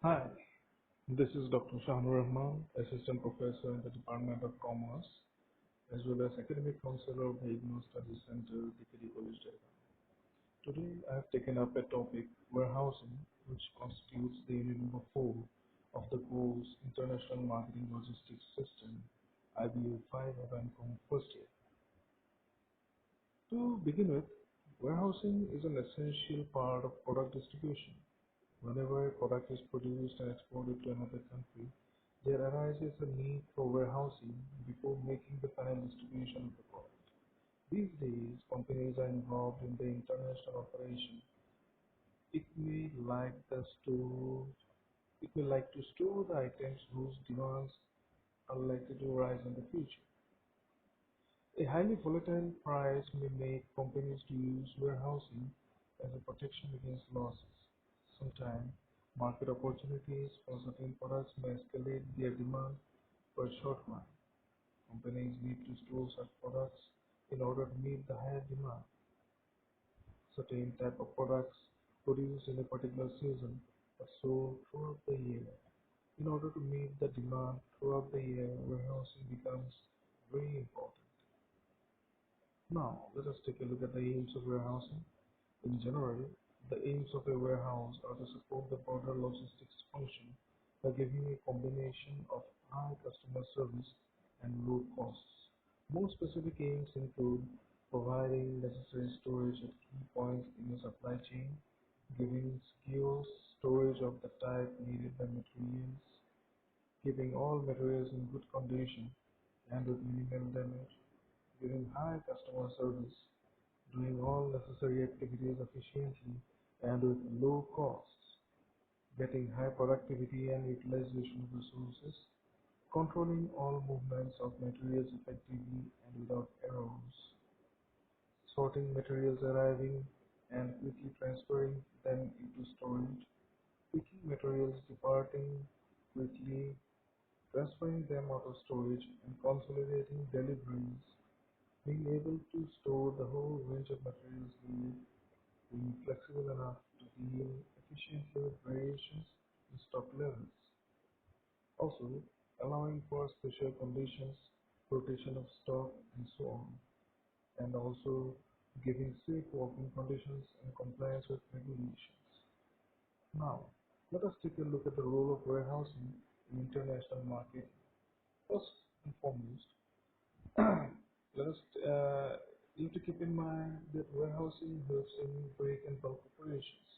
Hi, this is Dr. Shahnur Rahman, Assistant Professor in the Department of Commerce, as well as Academic Counselor of the IGNOU Study Center, DKD College, Delhi. Today, I have taken up a topic, warehousing, which constitutes the unit number 4 of the course International Marketing Logistics System, IBO 5 of ANCOM first year. To begin with, warehousing is an essential part of product distribution. Whenever a product is produced and exported to another country, there arises a need for warehousing before making the final distribution of the product. These days, companies are involved in the international operation. It may like the store, it may like to store the items whose demands are likely to rise in the future. A highly volatile price may make companies to use warehousing as a protection against losses. Sometimes, market opportunities for certain products may escalate their demand for a short while. Companies need to store such products in order to meet the higher demand. Certain type of products produced in a particular season are sold throughout the year. In order to meet the demand throughout the year, warehousing becomes very important. Now, let us take a look at the aims of warehousing. In general, the aims of a warehouse are to support the broader logistics function by giving a combination of high customer service and low costs. More specific aims include providing necessary storage at key points in the supply chain, giving secure storage of the type needed by materials, keeping all materials in good condition and with minimal damage, giving high customer service, doing all necessary activities efficiently and with low costs, getting high productivity and utilization of resources, controlling all movements of materials effectively and without errors, sorting materials arriving and quickly transferring them into storage, picking materials departing quickly, transferring them out of storage, and consolidating deliveries, being able to store the whole range of materials needed, being flexible enough to deal efficiently with variations in stock levels. Also, allowing for special conditions, rotation of stock, and so on, and also giving safe working conditions and compliance with regulations. Now, let us take a look at the role of warehousing in international market. First and foremost, let us you have to keep in mind that warehousing helps in break and bulk operations.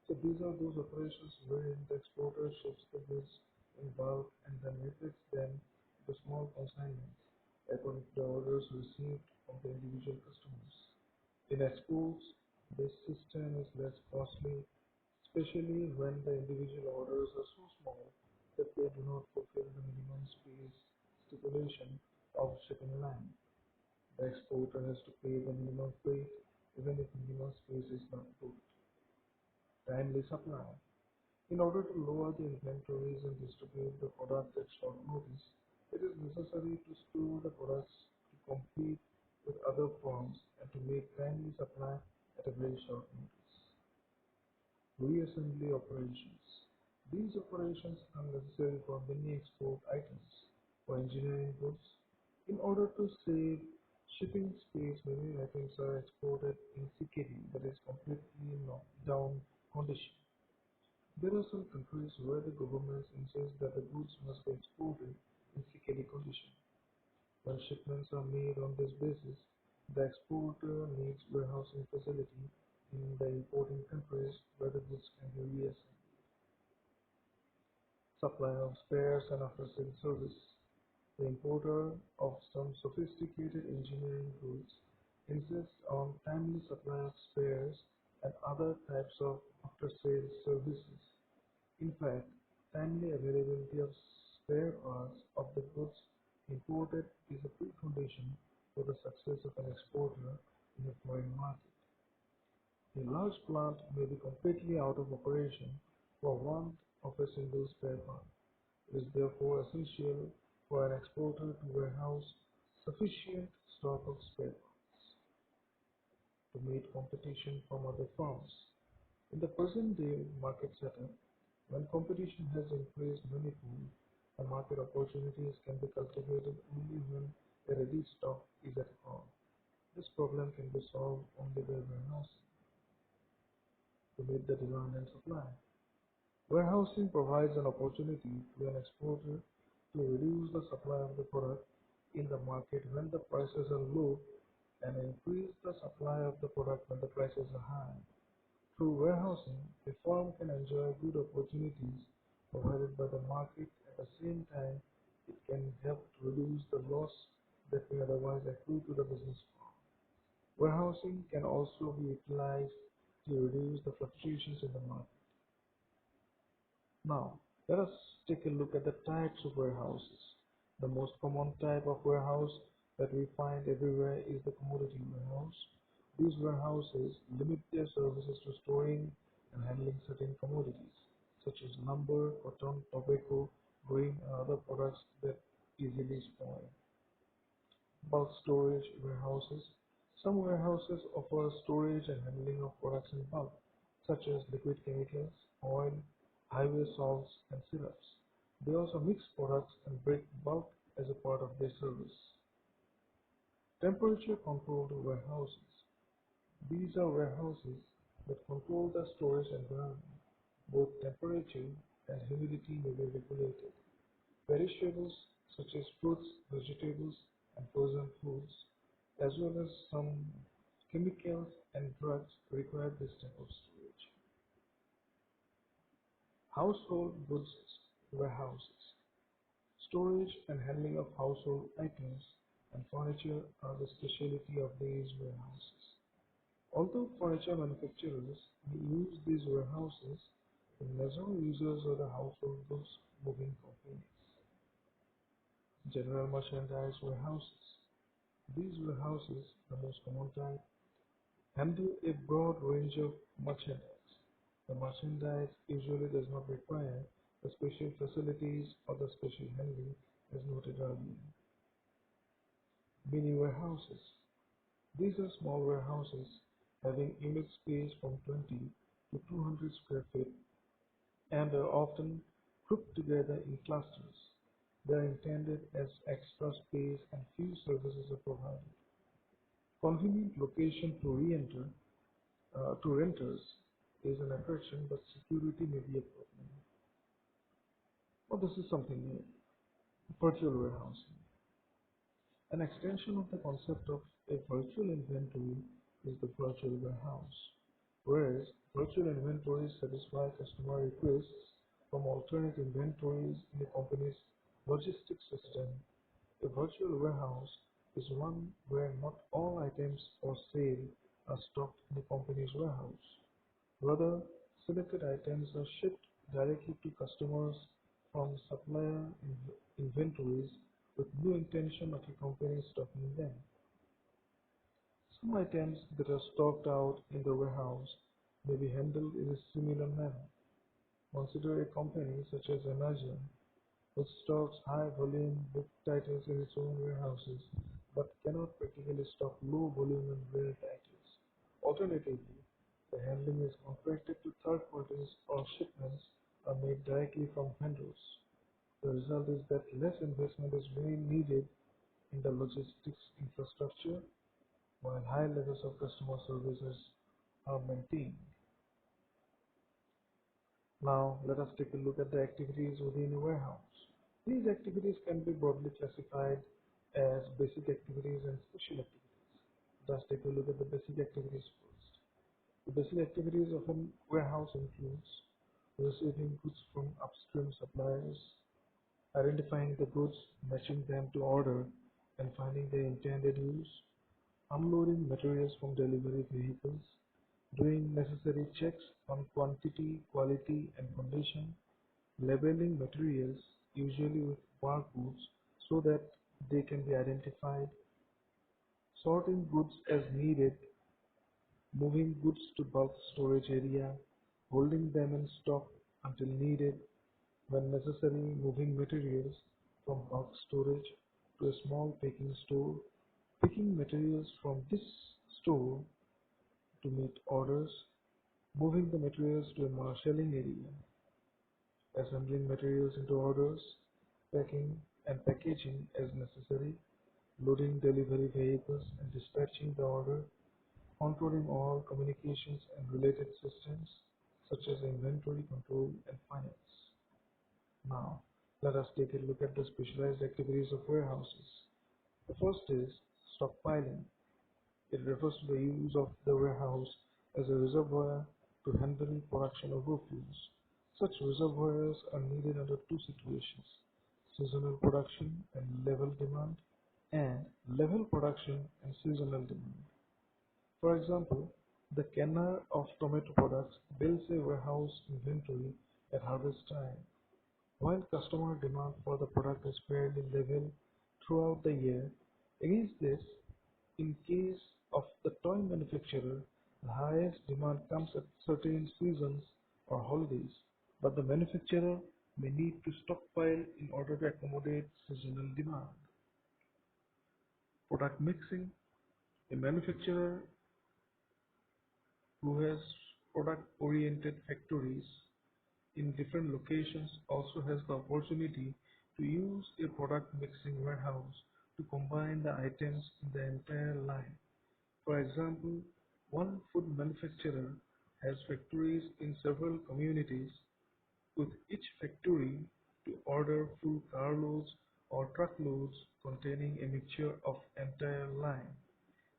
So these are those operations wherein the exporter ships the goods in bulk and then repeats them to small consignments according to the orders received from the individual customers. In exports, this system is less costly, especially when the individual orders are so small that they do not fulfill the minimum space stipulation of shipping line. The exporter has to pay the minimum freight even if minimum space is not booked. Timely supply. In order to lower the inventories and distribute the product at short notice, it is necessary to store the products to compete with other firms and to make timely supply at a very short notice. Reassembly operations. These operations are necessary for many export items. For engineering goods, in order to save shipping space, many items are exported in CKD, that is completely knocked down condition. There are some countries where the governments insist that the goods must be exported in CKD condition. When shipments are made on this basis, the exporter needs warehousing facility in the importing countries where the goods can be reassembled. Supply of spares and after-sales service. The importer of some sophisticated engineering goods insists on timely supply of spares and other types of after-sales services. In fact, timely availability of spare parts of the goods imported is a precondition for the success of an exporter in a foreign market. A large plant may be completely out of operation for want of a single spare part. It is therefore essential for an exporter to warehouse sufficient stock of spare parts to meet competition from other firms. In the present day market setup, When competition has increased manifold, the market opportunities can be cultivated only when a ready stock is at hand. This problem can be solved only by warehousing to meet the demand and supply. Warehousing provides an opportunity to an exporter to reduce the supply of the product in the market when the prices are low and increase the supply of the product when the prices are high. Through warehousing, a firm can enjoy good opportunities provided by the market. At the same time, it can help to reduce the loss that may otherwise accrue to the business firm. Warehousing can also be utilized to reduce the fluctuations in the market. Now, let us take a look at the types of warehouses. The most common type of warehouse that we find everywhere is the commodity warehouse. These warehouses limit their services to storing and handling certain commodities, such as lumber, cotton, tobacco, grain, and other products that easily spoil. Bulk storage warehouses. Some warehouses offer storage and handling of products in bulk, such as liquid chemicals, oil, highway salts, and syrups. They also mix products and break bulk as a part of their service. Temperature controlled warehouses. These are warehouses that control the storage environment. Both temperature and humidity may be regulated. Perishables such as fruits, vegetables, and frozen foods, as well as some chemicals and drugs require this type of storage. Household goods warehouses. Storage and handling of household items and furniture are the specialty of these warehouses. Although furniture manufacturers may use these warehouses, the major users are the household goods moving companies. General merchandise warehouses. These warehouses, the most common type, handle a broad range of merchandise. The merchandise usually does not require the special facilities or the special handling as noted earlier. Mini warehouses. These are small warehouses having unit space from 20 to 200 square feet and are often grouped together in clusters. They are intended as extra space and few services are provided. Convenient location to re-enter to renters is an attraction, but security may be a problem. Well, this is something new. Virtual warehousing. An extension of the concept of a virtual inventory is the virtual warehouse, whereas virtual inventories satisfy customer requests from alternate inventories in a company's logistics system. A virtual warehouse is one where not all items for sale are stocked in the company's warehouse. Rather, selected items are shipped directly to customers from supplier inventories with no intention of a company stocking them. Some items that are stocked out in the warehouse may be handled in a similar manner. Consider a company such as Amazon, which stocks high volume book titles in its own warehouses but cannot practically stock low volume and rare titles. Alternatively, the handling is contracted to third parties or shipments are made directly from vendors. The result is that less investment is really needed in the logistics infrastructure while high levels of customer services are maintained. Now, let us take a look at the activities within a warehouse. These activities can be broadly classified as basic activities and special activities. Let's take a look at the basic activities first. The basic activities of a warehouse includes receiving goods from upstream suppliers, identifying the goods, matching them to order, and finding their intended use, unloading materials from delivery vehicles, doing necessary checks on quantity, quality, and condition, labeling materials, usually with barcodes, so that they can be identified, sorting goods as needed, moving goods to bulk storage area, holding them in stock until needed, when necessary, moving materials from bulk storage to a small packing store, picking materials from this store to meet orders, moving the materials to a marshalling area. assembling materials into orders, packing and packaging as necessary, loading delivery vehicles and dispatching the order, controlling all communications and related systems such as inventory control and finance. Now, let us take a look at the specialized activities of warehouses. The first is stockpiling. It refers to the use of the warehouse as a reservoir to handle production overflows. Such reservoirs are needed under two situations: seasonal production and level demand, and level production and seasonal demand. For example, the canner of tomato products builds a warehouse inventory at harvest time, while customer demand for the product is fairly level throughout the year. Against this, in case of the toy manufacturer, the highest demand comes at certain seasons or holidays, but the manufacturer may need to stockpile in order to accommodate seasonal demand. Product mixing. A manufacturer who has product-oriented factories in different locations also has the opportunity to use a product mixing warehouse to combine the items in the entire line. For example, one food manufacturer has factories in several communities, with each factory to order full carloads or truckloads containing a mixture of entire line.